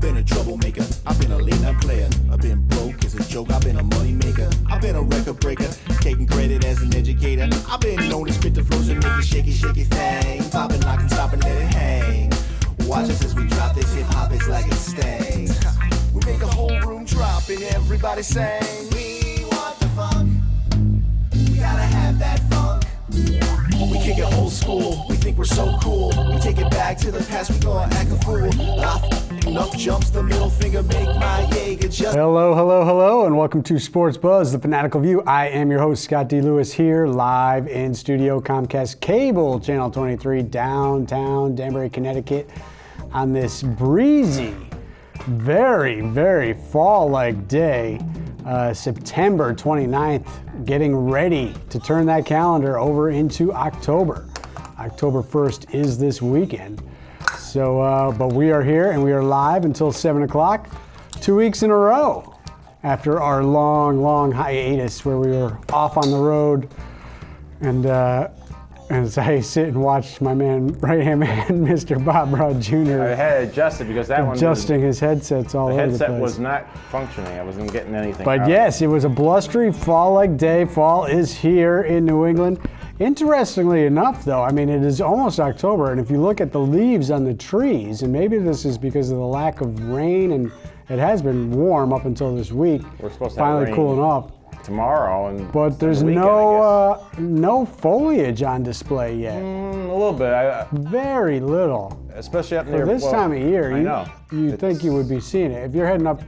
been a troublemaker, I've been a late-night player, I've been broke as a joke, I've been a money maker, I've been a record breaker, taking credit as an educator, I've been known to spit the flows and make it shaky, shaky thing, popping, lock and stop and let it hang. Watch us as we drop this hip-hop, it's like it stings. We make a whole room drop and everybody sing. We want the funk, we gotta have that funk. We kick it old school, we think we're so cool. We take it back to the past, we gonna act a fool. Up jumps the middle finger, make my Jaeger just. Hello, and welcome to Sports Buzz, the Fanatical View. I am your host, Scott D. Lewis, here live in studio, Comcast Cable, Channel 23, downtown Danbury, Connecticut, on this breezy, very fall-like day, September 29th, getting ready to turn that calendar over into October. October 1st is this weekend. So, but we are here and we are live until 7 o'clock, 2 weeks in a row after our long hiatus where we were off on the road. And as I sit and watch my right-hand man, Mr. Bob Broad Jr. I had it adjusted because that one adjusting his headsets all over the place. The headset was not functioning. I wasn't getting anything But out yes, it was a blustery fall-like day. Fall is here in New England. Interestingly enough, though, I mean, it is almost October, and if you look at the leaves on the trees, and maybe this is because of the lack of rain, and it has been warm up until this week, We're supposed to finally have rain cooling off. tomorrow, But there's the weekend, no foliage on display yet. a little bit. Very little. Especially up For near this time of year, you think It's- you would be seeing it. If you're heading up,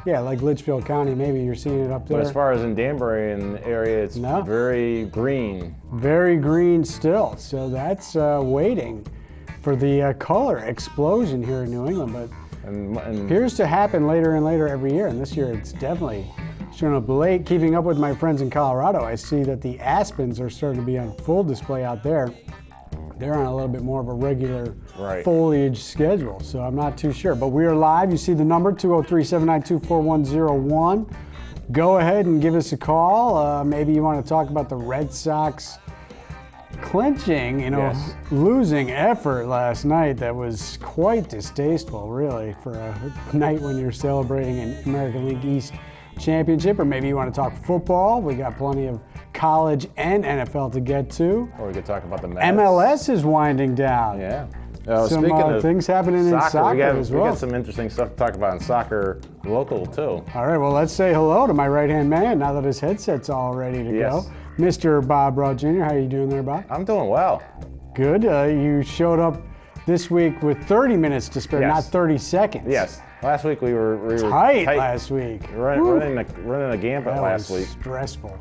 like Litchfield County, maybe you're seeing it up there. But as far as in Danbury and the area, it's No. very green. Very green still, so that's waiting for the color explosion here in New England, but And appears to happen later and later every year, and this year it's definitely showing up late. Keeping up with my friends in Colorado, I see that the aspens are starting to be on full display out there. They're on a little bit more of a regular foliage schedule, so I'm not too sure. But we are live. You see the number, 203-792-4101. Go ahead and give us a call. Maybe you want to talk about the Red Sox clinching, Yes. losing effort last night. That was quite distasteful, really, for a night when you're celebrating an American League East championship. Or maybe you want to talk football. We got plenty of college and NFL to get to. Or we could talk about the Mets. MLS is winding down. Yeah. Some speaking of things happening in soccer as well. We got some interesting stuff to talk about in soccer local, too. All right, well, let's say hello to my right-hand man now that his headset's all ready to go. Mr. Bob Broad Jr., how are you doing there, Bob? I'm doing well. Good. You showed up this week with 30 minutes to spare, Yes. not 30 seconds. Yes. Last week we were Tight last week. running a gambit That last was week. stressful.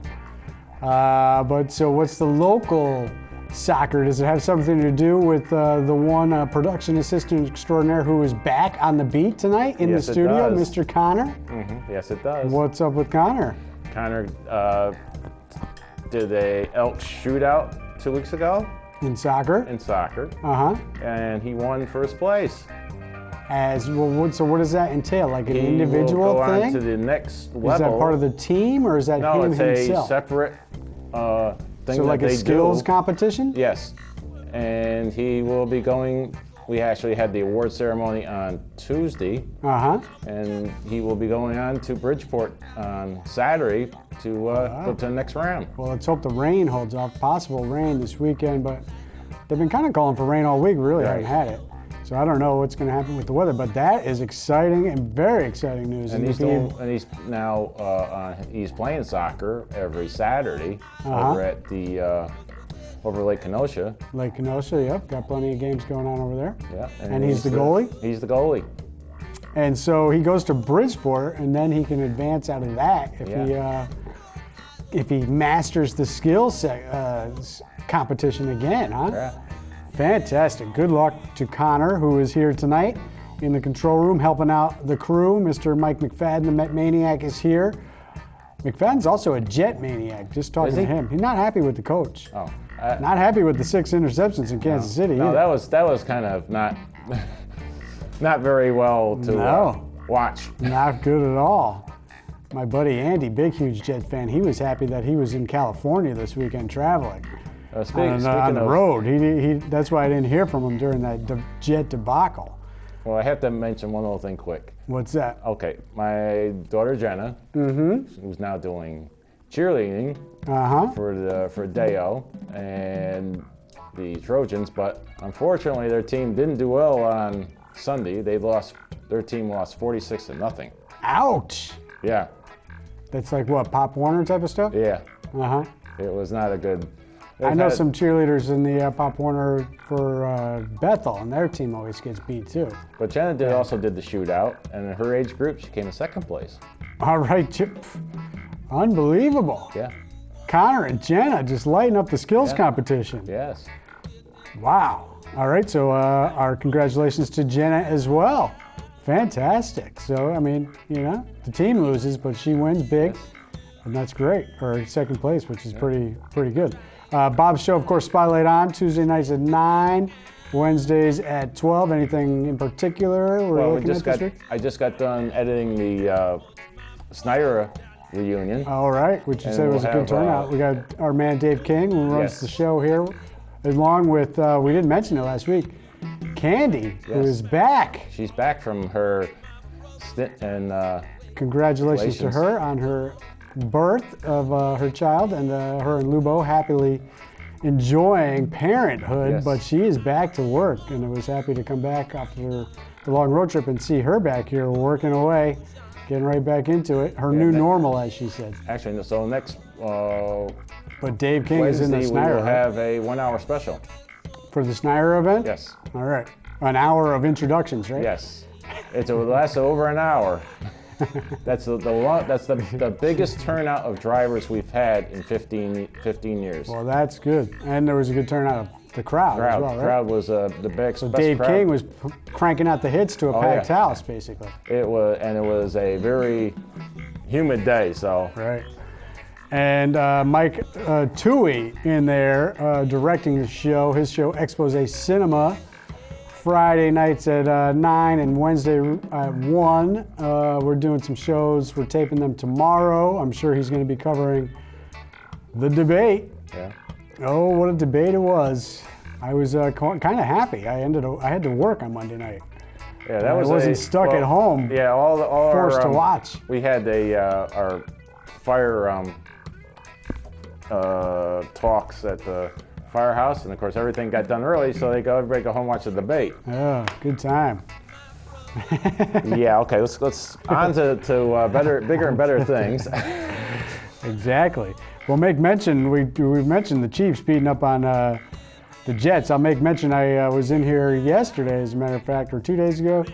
But so what's the local soccer? Does it have something to do with the one production assistant extraordinaire who is back on the beat tonight in Yes, the it studio, does. Mr. Connor? Yes, it does. What's up with Connor? Connor did a elk shootout 2 weeks ago In soccer? in soccer, Uh-huh. and he won first place. As well, so what does that entail? Like an He individual will go thing? on to the next level. Is that part of the team, or is that No, him it's himself? a separate thing So that like they a skills do. competition? Yes, and he will be going. We actually had the award ceremony on Tuesday, Uh-huh. and he will be going on to Bridgeport on Saturday to go to the next round. Well, let's hope the rain holds off. Possible rain this weekend, but they've been kind of calling for rain all week. We really haven't had it. So I don't know what's going to happen with the weather, but that is exciting and very exciting news. And if he's now he's playing soccer every Saturday over at the over Lake Kenosha. Lake Kenosha, yep, got plenty of games going on over there. Yeah, And he's the goalie? He's the goalie. And so he goes to Bridgeport, and then he can advance out of that if he masters the skills competition again, huh? Yeah. Fantastic. Good luck to Connor, who is here tonight in the control room helping out the crew. Mr. Mike McFadden, the Met Maniac, is here. McFadden's also a Jet Maniac, just talking to him. He's not happy with the coach. Oh. Not happy with the 6 interceptions in Kansas City No, either. that was kind of not very well to watch. Not good at all. My buddy Andy, big, huge Jet fan, he was happy that he was in California this weekend traveling. Speaking on the of road. That's why I didn't hear from him during that Jet debacle. Well, I have to mention one little thing quick. What's that? Okay, my daughter Jenna, who's now doing cheerleading for Deo and the Trojans, but unfortunately their team didn't do well on Sunday. Their team lost 46-0. Ouch! Yeah. That's like what, Pop Warner type of stuff? Yeah. It was not a good. I know some cheerleaders in the Pop Warner for Bethel, and their team always gets beat too. But Jenna also did the shootout, and in her age group, she came in second place. All right, unbelievable. Yeah. Connor and Jenna just lighting up the skills competition. Yes. Wow. All right, so our congratulations to Jenna as well. Fantastic. So, I mean, the team loses, but she wins big, and that's great. Or second place, which is pretty good. Bob's show, of course, Spotlight on Tuesday nights at 9, Wednesdays at 12. Anything in particular we're looking at this week? I just got done editing the Snyder reunion. All right, which you said was a good turnout. We got our man Dave King, who runs the show here, along with, we didn't mention it last week, Candy, who is back. She's back from her stint, and congratulations to her on her birth of her child, and her and Lubo happily enjoying parenthood, but she is back to work, and I was happy to come back after the long road trip and see her back here working away, getting right back into it. Her new normal, as she said. Actually, so next but Dave King Wednesday, is in the Snyder. We will have a 1-hour special. For the Snyder event? Yes. All right. An hour of introductions, right? Yes. It will last over an hour. That's the biggest turnout of drivers we've had in 15 years. Well, that's good. And there was a good turnout of the crowd as well, right? The crowd was the best. So best Dave crowd. King was cranking out the hits to a packed house, basically. It was a very humid day, so. Right. And Mike Toohey in there directing the show, his show Expose Cinema, Friday nights at 9 and Wednesday at 1. We're doing some shows. We're taping them tomorrow. I'm sure he's going to be covering the debate. Yeah. Oh, what a debate it was. I was kind of happy. I had to work on Monday night. Yeah, that was. I wasn't stuck at home. Yeah, all forced to watch. We had our fire talks at the firehouse, and of course everything got done early, so everybody go home and watch the debate. Oh, good time. Yeah. Okay. Let's on to bigger and better things. Exactly. We'll make mention. We mentioned the Chiefs beating up on the Jets. I'll make mention. I was in here yesterday, as a matter of fact, or 2 days ago.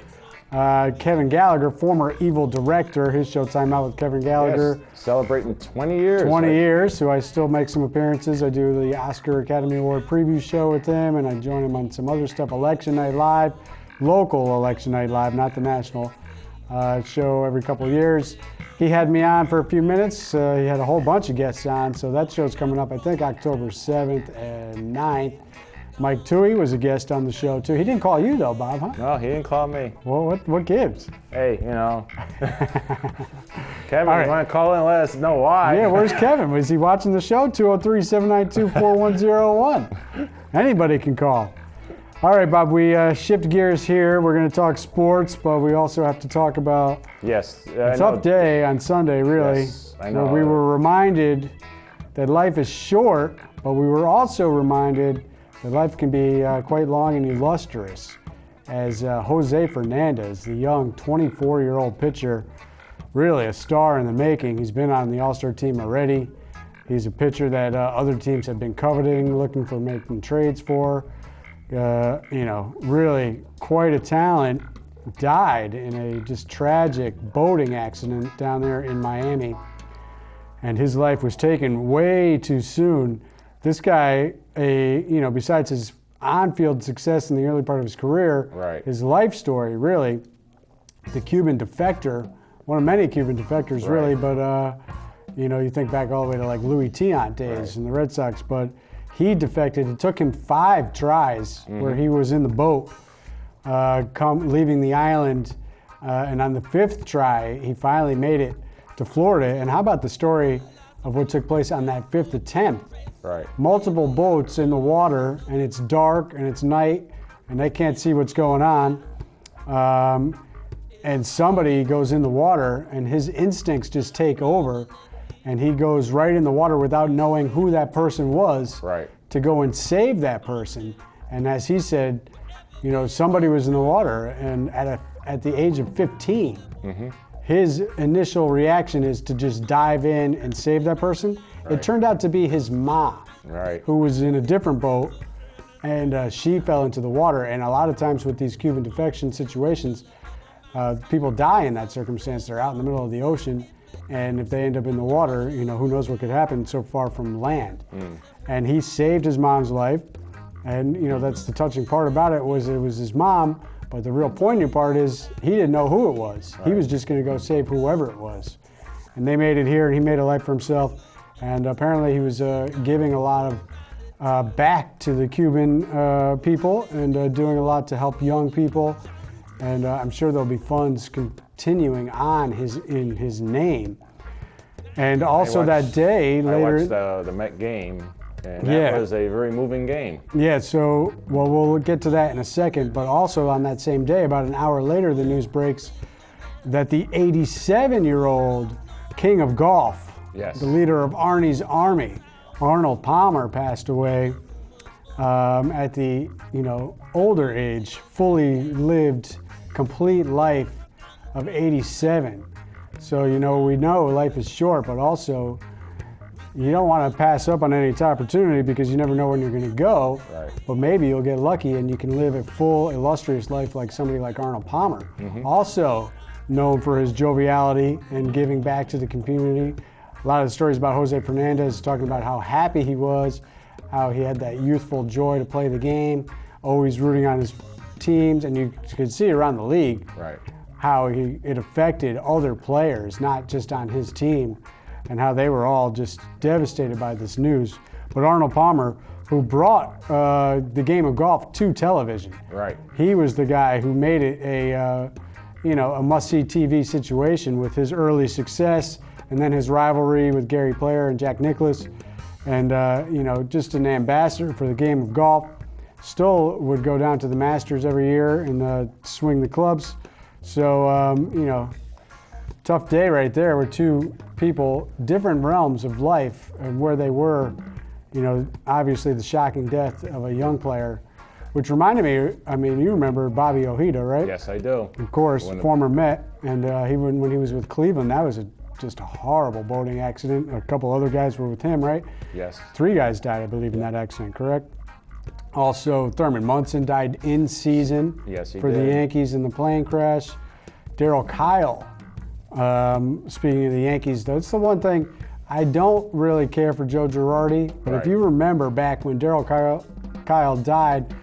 Kevin Gallagher, former Evil director, his show Time Out with Kevin Gallagher. Yes, celebrating 20 years. 20 years, so I still make some appearances. I do the Oscar Academy Award preview show with him, and I join him on some other stuff. Election Night Live, local Election Night Live, not the national show every couple of years. He had me on for a few minutes. He had a whole bunch of guests on, so that show's coming up, I think, October 7th and 9th. Mike Toohey was a guest on the show, too. He didn't call you, though, Bob, huh? No, he didn't call me. Well, what gives? Hey, Kevin, you want to call in and let us know why? Yeah, where's Kevin? Was he watching the show? 203-792-4101. Anybody can call. All right, Bob, we shift gears here. We're going to talk sports, but we also have to talk about a tough day on Sunday, really. Yes, I know. Where we were reminded that life is short, but we were also reminded that life can be quite long and illustrious, as Jose Fernandez, the young 24-year-old pitcher, really a star in the making. He's been on the All-Star team already. He's a pitcher that other teams have been coveting, looking for making trades for. Really quite a talent. Died in a just tragic boating accident down there in Miami, and his life was taken way too soon. This guy, besides his on-field success in the early part of his career, his life story, really, the Cuban defector, one of many Cuban defectors, really, but, you think back all the way to like Louis Tiant days in the Red Sox, but he defected. It took him 5 tries where he was in the boat, leaving the island, and on the 5th try, he finally made it to Florida. And how about the story of what took place on that 5th attempt? Multiple boats in the water, and it's dark and it's night, and they can't see what's going on. and somebody goes in the water, and his instincts just take over, and he goes right in the water without knowing who that person was, Right. to go and save that person. And as he said, you know, somebody was in the water, and at the age of 15, his initial reaction is to just dive in and save that person. Right. It turned out to be his mom, Right. who was in a different boat, and she fell into the water. And a lot of times with these Cuban defection situations, people die in that circumstance. They're out in the middle of the ocean, and if they end up in the water, you know, who knows what could happen so far from land. And he saved his mom's life, and you know, that's the touching part about it was his mom, but the real poignant part is he didn't know who it was. Right. He was just going to go save whoever it was. And they made it here, and he made a life for himself, and apparently he was giving a lot of back to the Cuban people, and doing a lot to help young people. And I'm sure there'll be funds continuing on in his name. And also that day later, I watched the Met game, and that was a very moving game. Yeah. So, well, we'll get to that in a second. But also on that same day, about an hour later, the news breaks that the 87-year-old king of golf, yes, the leader of Arnie's Army, Arnold Palmer, passed away at the older age, fully lived complete life of 87. So we know life is short, but also you don't want to pass up on any opportunity because you never know when you're going to go. Right. But maybe you'll get lucky and you can live a full, illustrious life like somebody like Arnold Palmer. Also known for his joviality and giving back to the community. A lot of the stories about Jose Fernandez, talking about how happy he was, how he had that youthful joy to play the game, always rooting on his teams, and you could see around the league how it affected other players, not just on his team, and how they were all just devastated by this news. But Arnold Palmer, who brought the game of golf to television, he was the guy who made it a must-see TV situation with his early success, and then his rivalry with Gary Player and Jack Nicklaus, and just an ambassador for the game of golf. Still would go down to the Masters every year and swing the clubs. So, tough day right there with two people, different realms of life and where they were. Obviously the shocking death of a young player, which reminded me, you remember Bobby Ojeda, right? Yes, I do. Of course, former Met, and when he was with Cleveland, that was just a horrible boating accident. A couple other guys were with him, right? Yes. 3 guys died, I believe, in that accident, correct? Also, Thurman Munson died in season for the Yankees in the plane crash. Darryl Kyle, speaking of the Yankees, that's the one thing, I don't really care for Joe Girardi, but if you remember back when Darryl Kyle died,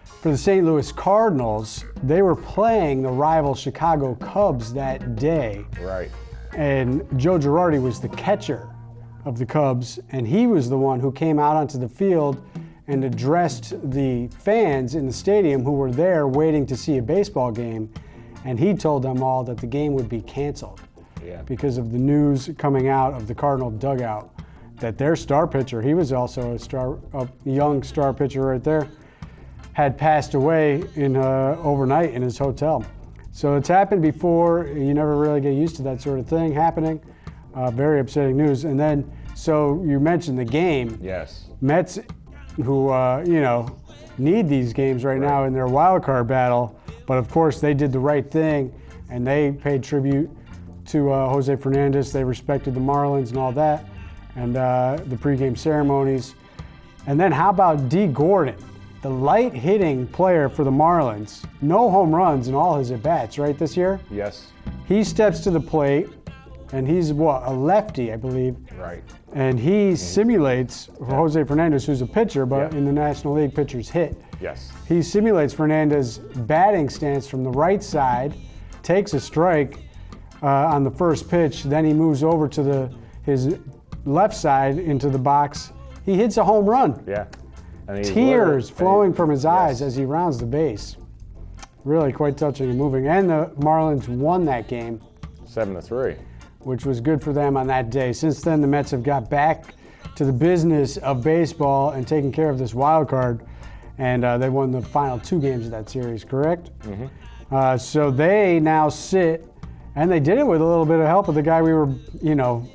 for the St. Louis Cardinals, they were playing the rival Chicago Cubs that day. Right. And Joe Girardi was the catcher of the Cubs, and he was the one who came out onto the field and addressed the fans in the stadium who were there waiting to see a baseball game, and he told them all that the game would be canceled because of the news coming out of the Cardinal dugout that their star pitcher, he was also a young star pitcher right there, had passed away overnight in his hotel. So it's happened before. You never really get used to that sort of thing happening. Very upsetting news. And then, so you mentioned the game. Yes. Mets, who need these games right now in their wild card battle, but of course they did the right thing and they paid tribute to Jose Fernandez. They respected the Marlins and all that, and the pregame ceremonies. And then how about D. Gordon, the light hitting player for the Marlins? No home runs in all his at-bats, right, this year? Yes. He steps to the plate, and he's a lefty, I believe. Right. And he simulates Jose Fernandez, who's a pitcher, but in the National League, pitchers hit. Yes. He simulates Fernandez's batting stance from the right side, takes a strike on the first pitch, then he moves over to his left side into the box. He hits a home run. Yeah. Tears flowing from his eyes as he rounds the base. Really quite touching and moving. And the Marlins won that game 7-3. Which was good for them on that day. Since then, the Mets have got back to the business of baseball and taking care of this wild card, and they won the final 2 games of that series, correct? So they now sit, and they did it with a little bit of help of the guy we were,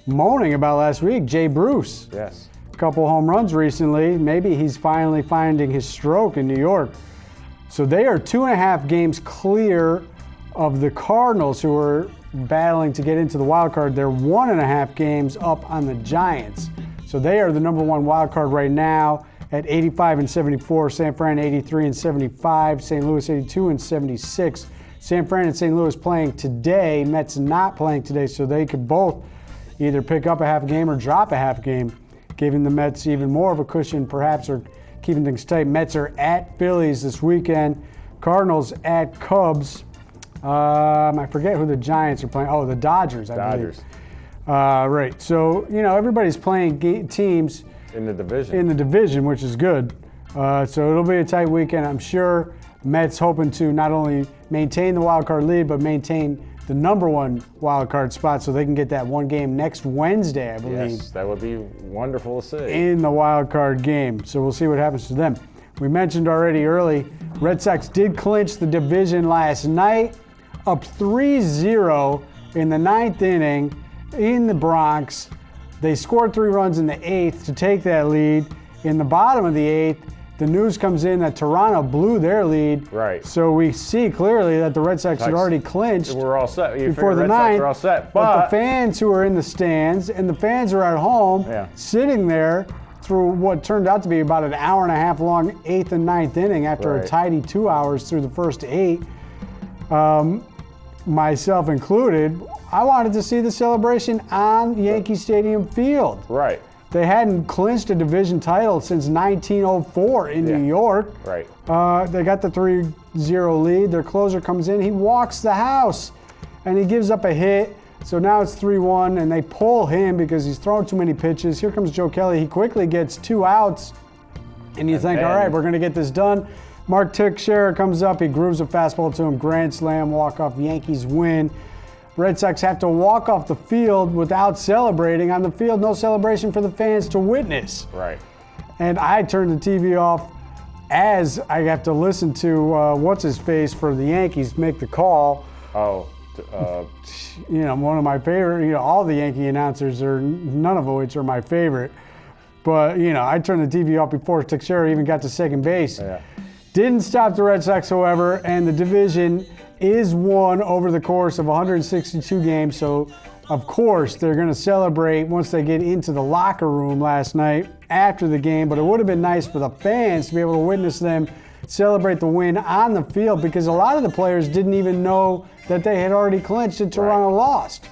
moaning about last week, Jay Bruce. Yes. A couple home runs recently. Maybe he's finally finding his stroke in New York. So they are 2.5 games clear of the Cardinals, who are battling to get into the wild card. They're 1.5 games up on the Giants. So they are the number one wild card right now at 85 and 74. San Fran 83 and 75. St. Louis 82 and 76. San Fran and St. Louis playing today. Mets not playing today, so they could both either pick up a half game or drop a half game, giving the Mets even more of a cushion, perhaps, or keeping things tight. Mets are at Phillies this weekend. Cardinals at Cubs. I forget who the Giants are playing. Oh, the Dodgers, I believe. Right. So, everybody's playing teams in the division, which is good. So it'll be a tight weekend, I'm sure. Mets hoping to not only maintain the wild card lead, but maintain the number one wild card spot so they can get that one game next Wednesday, I believe. Yes, that would be wonderful to see. In the wild card game. So we'll see what happens to them. We mentioned already early, Red Sox did clinch the division last night, up 3-0 in the 9th inning in the Bronx. They scored 3 runs in the 8th to take that lead. In the bottom of the 8th, the news comes in that Toronto blew their lead. Right. So we see clearly that the Red Sox had already clinched. We're all set. Before the 9th. We're all set. But the fans who are in the stands and the fans who are at home sitting there through what turned out to be about an hour and a half long 8th and 9th inning after a tidy 2 hours through the first 8, myself included, I wanted to see the celebration on Yankee Stadium field. Right. They hadn't clinched a division title since 1904 in New York. Right. They got the 3-0 lead. Their closer comes in. He walks the house, and he gives up a hit. So now it's 3-1, and they pull him because he's thrown too many pitches. Here comes Joe Kelly. He quickly gets 2 outs, and you think, all right, we're going to get this done. Mark Teixeira comes up. He grooves a fastball to him. Grand slam, walk-off. Yankees win. Red Sox have to walk off the field without celebrating. On the field, no celebration for the fans to witness. Right. And I turned the TV off as I have to listen to what's-his-face for the Yankees make the call. Oh. One of my favorite, all the Yankee announcers are, none of which are my favorite. But, I turned the TV off before Teixeira even got to second base. Yeah. Didn't stop the Red Sox, however, and the division is won over the course of 162 games. So, of course, they're going to celebrate once they get into the locker room last night after the game. But it would have been nice for the fans to be able to witness them celebrate the win on the field, because a lot of the players didn't even know that they had already clinched and Toronto lost.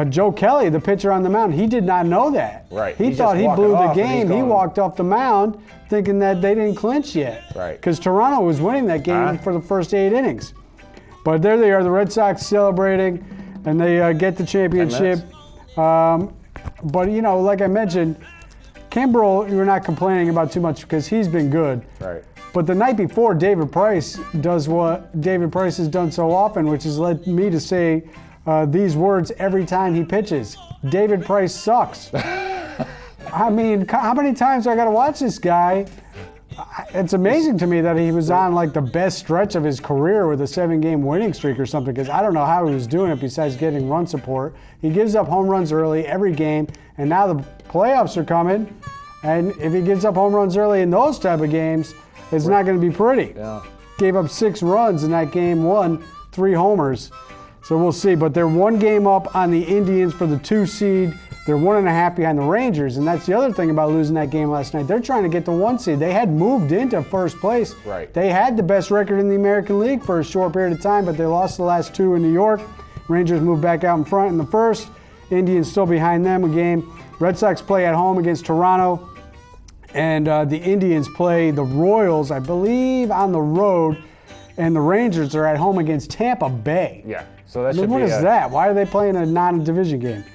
Joe Kelly, the pitcher on the mound, he did not know that. Right. He thought he blew the game. He walked off the mound thinking that they didn't clinch yet. Right. Because Toronto was winning that game for the first 8 innings. But there they are, the Red Sox celebrating, and they get the championship. But, like I mentioned, Kimbrel, you're not complaining about too much because he's been good. Right. But the night before, David Price does what David Price has done so often, which has led me to say these words every time he pitches. David Price sucks. I mean, how many times do I got to watch this guy? It's amazing to me that he was on like the best stretch of his career with a 7-game winning streak or something, because I don't know how he was doing it besides getting run support. He gives up home runs early every game, and now the playoffs are coming, and if he gives up home runs early in those type of games, it's not going to be pretty. Yeah. Gave up 6 runs in that game, 3 homers. So we'll see. But they're 1 game up on the Indians for the 2 seed. They're 1.5 behind the Rangers. And that's the other thing about losing that game last night. They're trying to get the 1 seed. They had moved into first place. Right. They had the best record in the American League for a short period of time, but they lost the last 2 in New York. Rangers moved back out in front in the first. Indians still behind them a game. Red Sox play at home against Toronto. And the Indians play the Royals, I believe, on the road. And the Rangers are at home against Tampa Bay. Yeah. So that should what is that? Why are they playing a non-division game?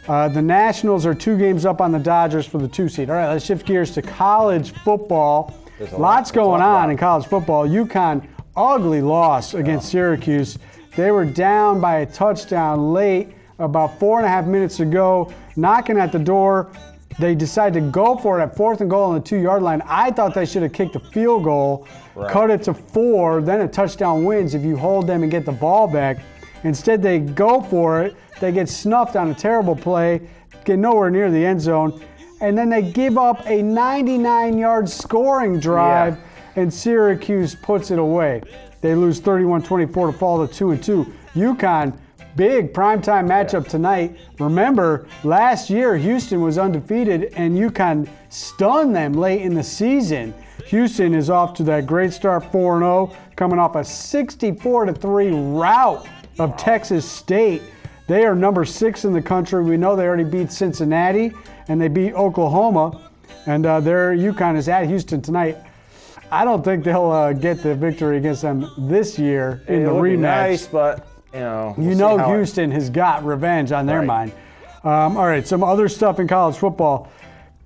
The Nationals are 2 games up on the Dodgers for the 2 seed. All right, let's shift gears to college football. Lots going on in college football. UConn, ugly loss against Syracuse. They were down by a touchdown late, about 4.5 minutes to go, knocking at the door. They decide to go for it at 4th and goal on the 2-yard line. I thought they should have kicked a field goal, cut it to 4, then a touchdown wins if you hold them and get the ball back. Instead, they go for it. They get snuffed on a terrible play, get nowhere near the end zone, and then they give up a 99-yard scoring drive, and Syracuse puts it away. They lose 31-24 to fall to 2-2. UConn, big primetime matchup tonight. Remember, last year Houston was undefeated and UConn stunned them late in the season. Houston is off to that great start, 4-0, coming off a 64-3 rout of Texas State. They are number 6 in the country. We know they already beat Cincinnati and they beat Oklahoma, and their UConn is at Houston tonight. I don't think they'll get the victory against them this year in the rematch. Nice, but we'll Houston has got revenge on their mind. All right, some other stuff in college football.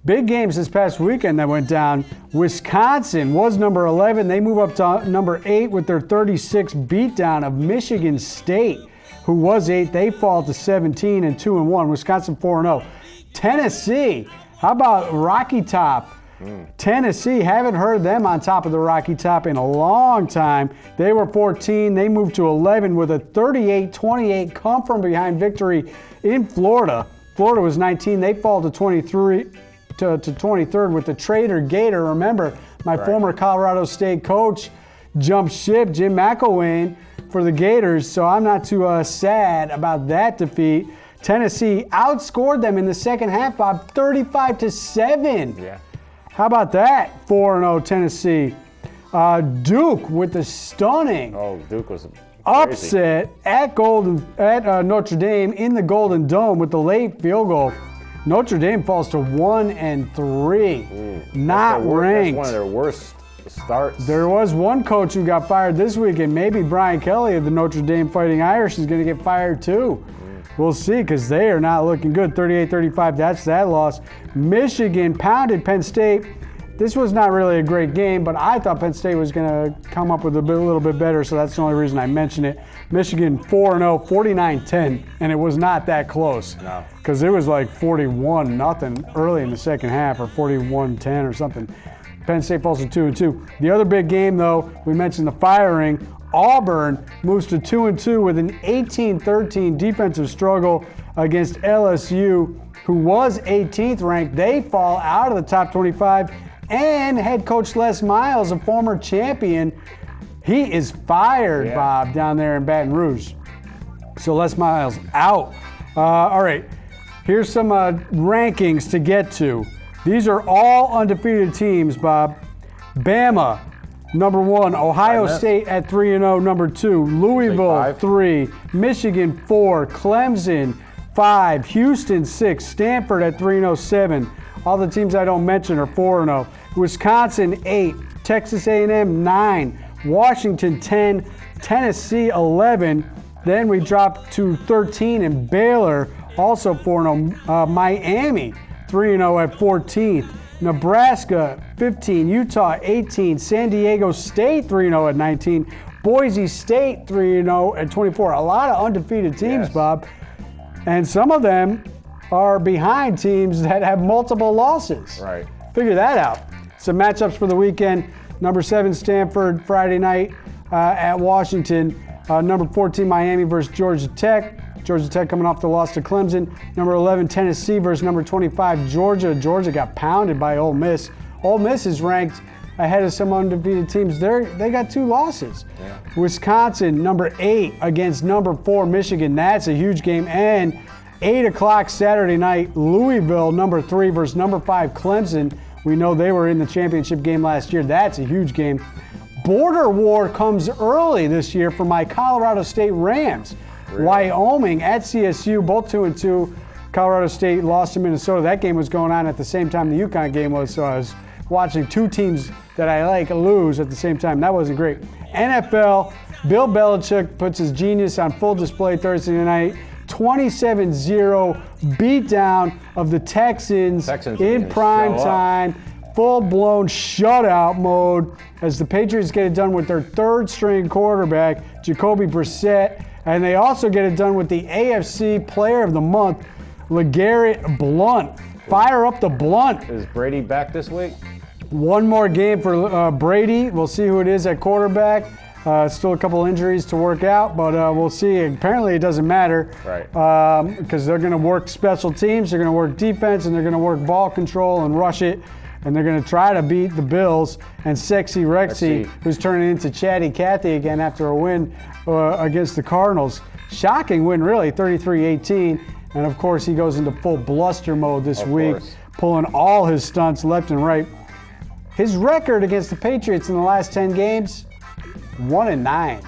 Big games this past weekend that went down. Wisconsin was number 11. They move up to number 8 with their 36 beatdown of Michigan State, who was 8. They fall to 17 and 2-1. Wisconsin 4-0. Tennessee, how about Rocky Top? Tennessee, haven't heard them on top of the Rocky Top in a long time. They were 14. They moved to 11 with a 38-28 come from behind victory in Florida. Florida was 19. They fall to 23 to 23rd with the Trader Gator. Remember, my former Colorado State coach jumped ship, Jim McElwain, for the Gators, so I'm not too sad about that defeat. Tennessee outscored them in the second half by 35-7. Yeah. How about that? 4-0 Tennessee. Duke with the stunning Duke was upset at Notre Dame in the Golden Dome with the late field goal. Notre Dame falls to 1-3, not ranked. That's one of their worst starts. There was one coach who got fired this week, and maybe Brian Kelly of the Notre Dame Fighting Irish is going to get fired too. We'll see, because they are not looking good. 38-35, that's that loss. Michigan pounded Penn State. This was not really a great game, but I thought Penn State was going to come up with a little bit better, so that's the only reason I mention it. Michigan 4-0, 49-10, and it was not that close. No. Because it was like 41-0 early in the second half, or 41-10 or something. Penn State falls to 2-2. The other big game, though, we mentioned the firing. Auburn moves to 2-2 with an 18-13 defensive struggle against LSU, who was 18th ranked. They fall out of the top 25, and head coach Les Miles, a former champion, he is fired, Bob, down there in Baton Rouge. So Les Miles out. All right, here's some rankings to get to. These are all undefeated teams, Bob. Bama, number 1. Ohio State at 3-0, number 2. Louisville, 3. Michigan, 4. Clemson, 5. Houston, 6. Stanford at 3-0, 7. All the teams I don't mention are 4-0. Wisconsin, 8. Texas A&M, 9. Washington, 10. Tennessee, 11. Then we drop to 13 in Baylor, also 4-0. Miami, 3-0 at 14th. Nebraska, 15. Utah, 18. San Diego State, 3-0 at 19. Boise State, 3-0 at 24. A lot of undefeated teams, Bob. And some of them are behind teams that have multiple losses. Right. Figure that out. Some matchups for the weekend. Number 7, Stanford, Friday night at Washington. Number 14, Miami versus Georgia Tech. Georgia Tech coming off the loss to Clemson. Number 11, Tennessee versus number 25, Georgia. Georgia got pounded by Ole Miss. Ole Miss is ranked ahead of some undefeated teams. They got 2 losses. Yeah. Wisconsin, number 8 against number 4, Michigan. That's a huge game. And 8 o'clock Saturday night, Louisville, number 3 versus number 5, Clemson. We know they were in the championship game last year. That's a huge game. Border war comes early this year for my Colorado State Rams. Really? Wyoming at CSU, both 2-2. Colorado State lost to Minnesota. That game was going on at the same time the UConn game was, so I was watching 2 teams that I like lose at the same time. That wasn't great. NFL, Bill Belichick puts his genius on full display Thursday night. 27-0 beatdown of the Texans in prime time. Full-blown shutout mode as the Patriots get it done with their 3rd-string quarterback, Jacoby Brissett. And they also get it done with the AFC Player of the Month, LeGarrette Blount. Fire up the blunt. Is Brady back this week? One more game for Brady. We'll see who it is at quarterback. Still a couple injuries to work out, but we'll see. Apparently, it doesn't matter. Right. Because they're going to work special teams, they're going to work defense, and they're going to work ball control and rush it. And they're going to try to beat the Bills and Sexy Rexy, who's turning into Chatty Cathy again after a win against the Cardinals. Shocking win, really, 33-18. And, of course, he goes into full bluster mode this week, pulling all his stunts left and right. His record against the Patriots in the last 10 games, 1-9.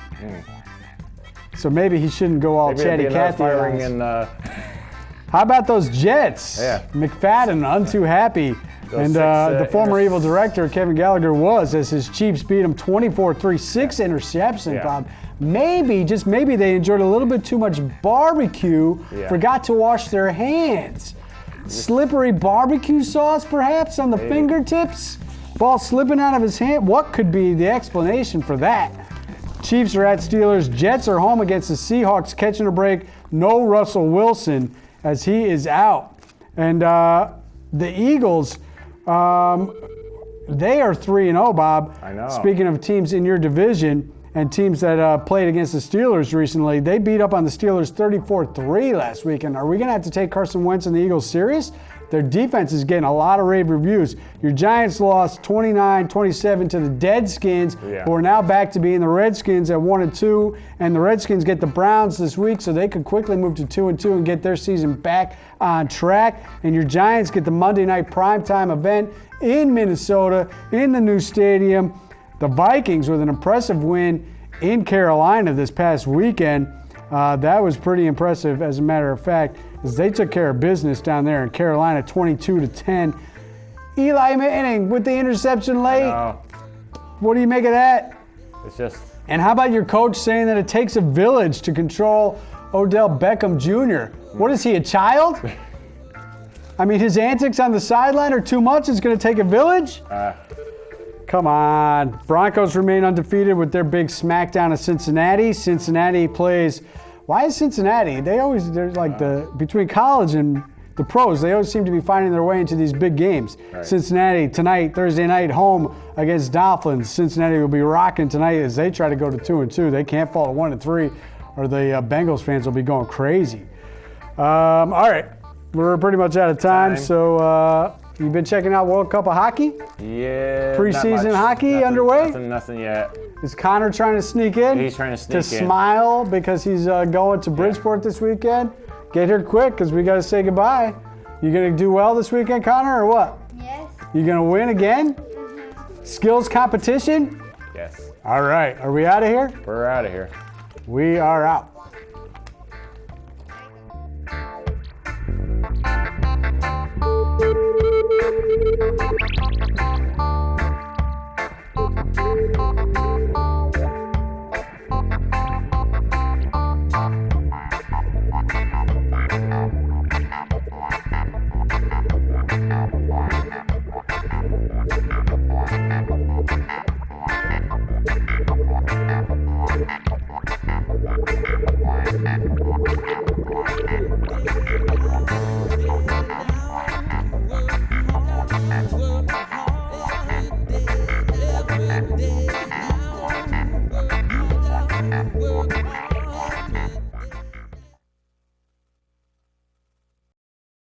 So maybe he shouldn't go all Chatty Cathy. How about those Jets? Yeah. McFadden, untoo happy. And the former evil director, Kevin Gallagher, was, as his Chiefs beat him 24-3, 6 interceptions, Bob. Maybe, just maybe they enjoyed a little bit too much barbecue, forgot to wash their hands. Slippery barbecue sauce, perhaps, on the fingertips? Ball slipping out of his hand? What could be the explanation for that? Chiefs are at Steelers. Jets are home against the Seahawks, catching a break. No Russell Wilson, as he is out. And the Eagles, they are 3-0, Bob. I know. Speaking of teams in your division and teams that played against the Steelers recently, they beat up on the Steelers 34-3 last weekend. Are we going to have to take Carson Wentz and the Eagles serious? Their defense is getting a lot of rave reviews. Your Giants lost 29-27 to the Deadskins, who are now back to being the Redskins at 1-2. And the Redskins get the Browns this week, so they could quickly move to 2-2 and get their season back on track. And your Giants get the Monday night primetime event in Minnesota in the new stadium. The Vikings with an impressive win in Carolina this past weekend. That was pretty impressive, as a matter of fact, as they took care of business down there in Carolina, 22-10. Eli Manning with the interception late. What do you make of that? It's just. And how about your coach saying that it takes a village to control Odell Beckham Jr.? What is he, a child? I mean, his antics on the sideline are too much. It's going to take a village? Come on. Broncos remain undefeated with their big smackdown of Cincinnati. Cincinnati plays. Why is Cincinnati? They're like between college and the pros, they always seem to be finding their way into these big games. Cincinnati tonight, Thursday night, home against Dolphins. Cincinnati will be rocking tonight as they try to go to 2-2. They can't fall to 1-3, or the Bengals fans will be going crazy. All right, we're pretty much out of time. So. You've been checking out World Cup of Hockey? Yeah. Preseason hockey underway? Nothing yet. Is Connor trying to sneak in? He's trying to sneak in. To smile because he's going to Bridgeport this weekend? Get here quick because we got to say goodbye. You going to do well this weekend, Connor, or what? Yes. You going to win again? Skills competition? Yes. All right. Are we out of here? We're out of here. We are out.